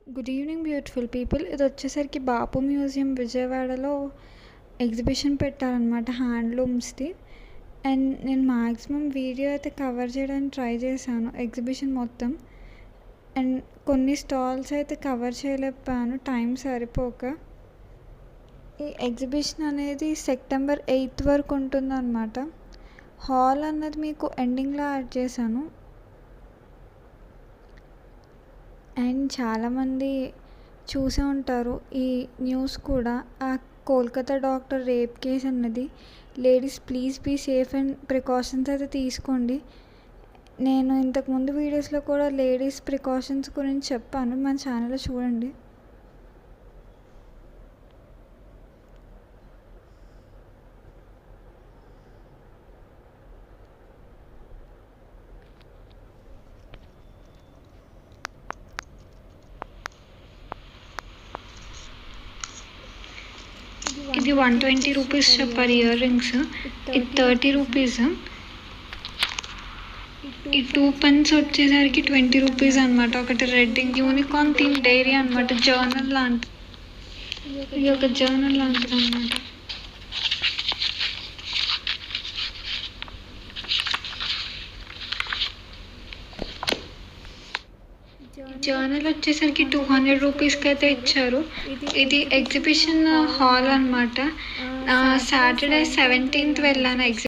Good evening beautiful people. ఇది వచ్చేసరికి బాపు museum విజయవాడలో ఎగ్జిబిషన్ పెట్టారనమాట హ్యాండ్లూమ్స్ది. అండ్ నేను మ్యాక్సిమం వీడియో అయితే కవర్ చేయడానికి ట్రై చేశాను ఎగ్జిబిషన్ మొత్తం. అండ్ కొన్ని స్టాల్స్ అయితే కవర్ చేయలేకపోయాను టైం సరిపోక. ఈ ఎగ్జిబిషన్ అనేది సెప్టెంబర్ 8 వరకు ఉంటుందన్నమాట. హాల్ అన్నది మీకు ఎండింగ్లో యాడ్ చేశాను. అండ్ చాలామంది చూసే ఉంటారు ఈ న్యూస్ కూడా. ఆ కోల్కతా డాక్టర్ రేప్ కేసు అన్నది. Ladies please be safe and precautions అయితే తీసుకోండి. నేను ఇంతకుముందు వీడియోస్లో కూడా లేడీస్ ప్రికాషన్స్ గురించి చెప్పాను, మన ఛానల్లో చూడండి. ఇది 120 రూపీస్ పర్ ఇయర్ రింగ్స్. ఇది 30 రూపీస్. ఈ 2 పెన్స్ వచ్చేసరికి 20 రూపీస్ అనమాట. ఒకటి రెడ్డింగ్ యూనికార్న్ థీమ్ డైరీ అనమాట. జర్నల్ లాంటి, ఇది ఒక జర్నల్ లాంటిది అనమాట. జర్నల్ వచ్చేసరికి 200 రూపీస్కి అయితే ఇచ్చారు. ఇది ఎగ్జిబిషన్ హాల్ అనమాట. సాటర్డే 17th వెళ్ళాను